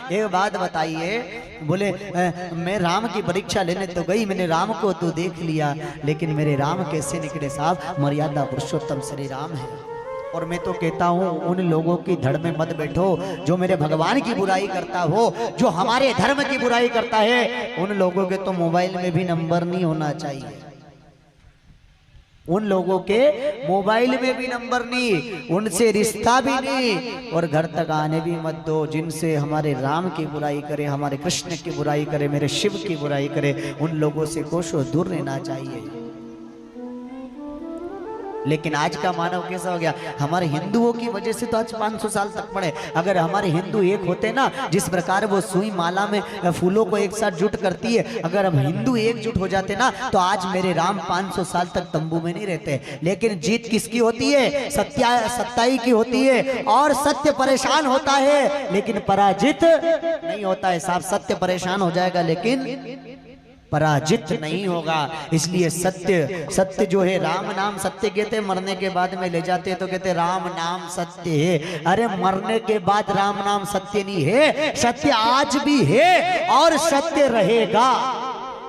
एक बात बताइए, बोले मैं राम की परीक्षा लेने तो गई, मैंने राम को तो देख लिया, लेकिन मेरे राम कैसे निकले साहब? मर्यादा पुरुषोत्तम श्री राम है। और मैं तो कहता हूँ उन लोगों की धड़ में मत बैठो जो मेरे भगवान की बुराई करता हो, जो हमारे धर्म की बुराई करता है। उन लोगों के तो मोबाइल में भी नंबर नहीं होना चाहिए, उन लोगों के मोबाइल में भी नंबर नहीं, उनसे रिश्ता भी नहीं, और घर तक आने भी मत दो। जिनसे हमारे राम की बुराई करे, हमारे कृष्ण की बुराई करे, मेरे शिव की बुराई करे, उन लोगों से कोसों दूर रहना चाहिए। लेकिन आज का मानव कैसा हो गया? हमारे हिंदुओं की वजह से तो आज 500 साल तक पड़े। अगर हमारे हिंदू एक होते ना, जिस प्रकार वो सुई माला में फूलों को एक साथ जुट करती है, अगर हम हिंदू एकजुट हो जाते ना, तो आज मेरे राम 500 साल तक तंबू में नहीं रहते। लेकिन जीत किसकी होती है? सत्ताई की होती है। और सत्य परेशान होता है लेकिन पराजित नहीं होता है साहब। सत्य परेशान हो जाएगा लेकिन पराजित नहीं होगा। इसलिए सत्य जो है, राम नाम सत्य कहते, मरने के बाद में ले जाते तो कहते राम नाम सत्य है। अरे मरने के बाद राम नाम सत्य नहीं है, सत्य आज भी है और सत्य रहेगा।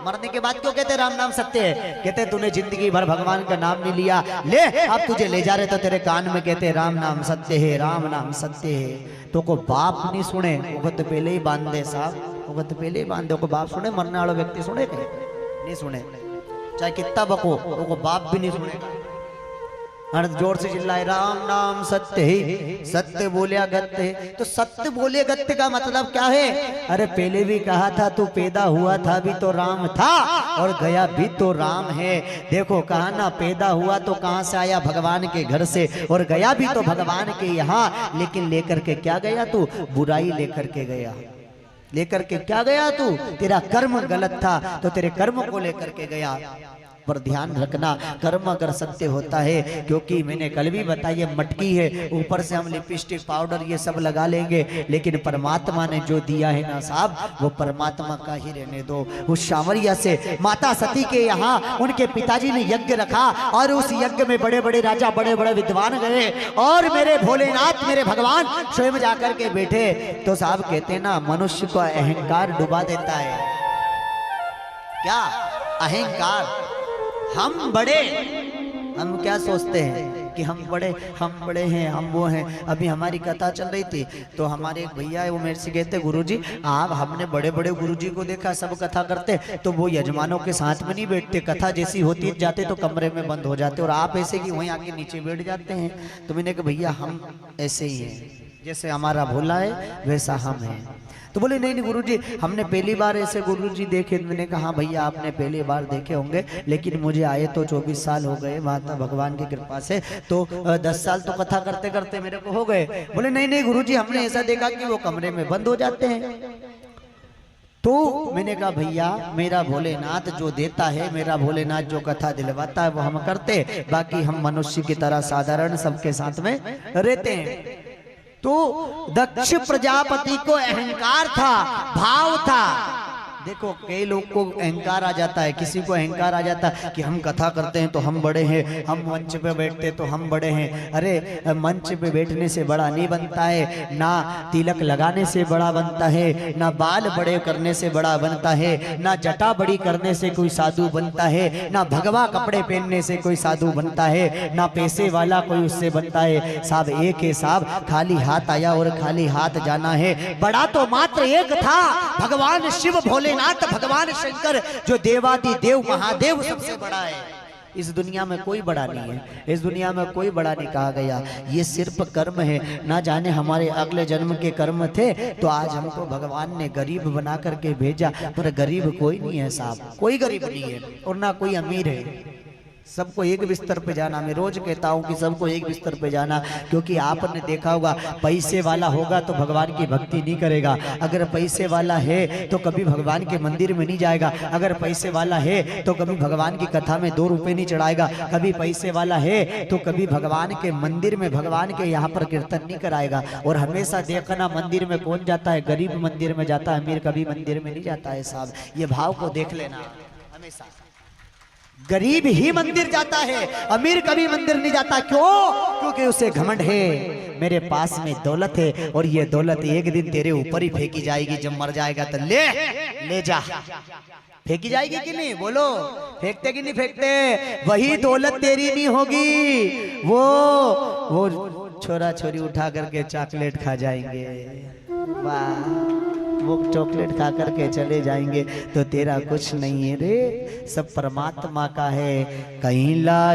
मरने के बाद क्यों कहते राम नाम सत्य है? कहते तूने जिंदगी भर भगवान का नाम नहीं लिया, ले अब तुझे ले जा रहे तो तेरे कान में कहते राम नाम सत्य है, राम नाम सत्य है। तो को बाप नहीं सुने, वो तो पहले ही बांध दे साहब, वो तो पहले ही बांध दे। को बाप सुने? मरने वाला व्यक्ति सुने? नहीं सुने, चाहे कितना बको, वो बाप भी नहीं सुनेगा। हर जोर से चिल्लाए राम नाम सत्य है, सत्य बोलिया गत्य है। तो सत्य बोले गत्य का मतलब क्या है? अरे पहले भी कहा था, तू पैदा हुआ था भी तो राम था और गया भी तो राम है। देखो कहा ना, पैदा हुआ तो कहां से आया? भगवान के घर से, और गया भी तो भगवान के यहाँ। लेकिन लेकर के क्या गया तू? बुराई लेकर के गया। लेकर के क्या गया तू? तेरा कर्म गलत था तो तेरे कर्म को लेकर के गया। पर ध्यान रखना, कर्म अगर सत्य होता है, क्योंकि मैंने कल भी बताया मटकी है, ऊपर से हम लिपस्टिक पाउडर ये सब लगा लेंगे, लेकिन परमात्मा ने जो दिया है ना साहब, वो परमात्मा का ही रहने दो। उस सांवरिया से माता सती के यहाँ उनके पिताजी ने यज्ञ रखा, और उस यज्ञ में बड़े बड़े राजा, बड़े बड़े विद्वान गए, और मेरे भोलेनाथ, मेरे भगवान स्वयं जाकर के बैठे। तो साहब कहते ना, मनुष्य को अहंकार डुबा देता है। क्या अहंकार? हम बड़े, हम क्या सोचते हैं कि हम बड़े हैं, हम वो हैं। अभी हमारी कथा चल रही थी तो हमारे एक भैया है, वो मेरे से कहते गुरुजी आप, हमने बड़े बड़े गुरुजी को देखा सब कथा करते तो वो यजमानों के साथ में नहीं बैठते, कथा जैसी होती जाते तो कमरे में बंद हो जाते, और आप ऐसे कि वहीं आके नीचे बैठ जाते हैं। तो मैंने कहा भैया हम ऐसे ही हैं, जैसे हमारा भोला है वैसा हम हैं। तो बोले नहीं नहीं गुरुजी, हमने पहली बार ऐसे गुरुजी देखे। मैंने कहा हाँ भैया आपने पहली बार देखे होंगे, लेकिन मुझे आए तो 24 साल हो गए माता भगवान की कृपा से, तो 10 साल तो कथा करते करते मेरे को हो गए। बोले नहीं नहीं गुरुजी, हमने ऐसा देखा कि वो कमरे में बंद हो जाते हैं। तो मैंने कहा भैया मेरा भोलेनाथ जो देता है, मेरा भोलेनाथ जो कथा दिलवाता है वो हम करते, बाकी हम मनुष्य की तरह साधारण सबके साथ में रहते हैं। तो दक्ष प्रजापति को अहंकार था, भाव था। देखो कई लोग को अहंकार आ जाता है, किसी को अहंकार आ जाता है कि हम कथा करते हैं तो हम बड़े हैं, हम मंच पे बैठते तो हम बड़े हैं। अरे मंच पे बैठने से बड़ा नहीं बनता है, ना तिलक लगाने से बड़ा बनता है, ना बाल बड़े करने से बड़ा बनता है, ना जटा बड़ी करने से कोई साधु बनता है, ना भगवा कपड़े पहनने से कोई साधु बनता है, ना पैसे वाला कोई उससे बनता है। साहब एक है साहब, खाली हाथ आया और खाली हाथ जाना है। बड़ा तो मात्र एक था, भगवान शिव भोले नाथ, भगवान शंकर जो देवादि देव महादेव सबसे बड़ा है। इस दुनिया में कोई बड़ा नहीं है, इस दुनिया में कोई बड़ा नहीं कहा गया। ये सिर्फ कर्म है, ना जाने हमारे अगले जन्म के कर्म थे तो आज हमको भगवान ने गरीब बना करके भेजा। पर गरीब कोई नहीं है साहब, कोई गरीब नहीं है और ना कोई अमीर है। सबको एक बिस्तर पे जाना, मैं रोज कहता हूँ कि सबको एक बिस्तर पे जाना, क्योंकि आपने देखा होगा पैसे वाला होगा तो भगवान की भक्ति नहीं करेगा, अगर पैसे वाला है तो कभी भगवान के मंदिर में नहीं जाएगा, अगर पैसे वाला है तो कभी भगवान की कथा में 2 रुपए नहीं चढ़ाएगा, कभी पैसे वाला है तो कभी भगवान के मंदिर में, भगवान के यहाँ पर कीर्तन नहीं कराएगा। और हमेशा देखना मंदिर में कौन जाता है? गरीब मंदिर में जाता है, अमीर कभी मंदिर में नहीं जाता है साहब। ये भाव को देख लेना, हमेशा गरीब ही मंदिर जाता है, अमीर कभी मंदिर नहीं जाता। क्यों? क्योंकि उसे घमंड है मेरे पास में दौलत है और ये दौलत एक दिन तेरे ऊपर ही फेंकी जाएगी। जब मर जाएगा तो ले जा। फेंकी जाएगी कि नहीं? बोलो, फेंकते कि नहीं फेंकते? वही दौलत तेरी नहीं होगी, वो छोरा छोरी उठा करके चॉकलेट खा जाएंगे। वाह, वो चॉकलेट खा करके चले जाएंगे तो तेरा कुछ नहीं है रे, सब परमात्मा का है। कहीं ला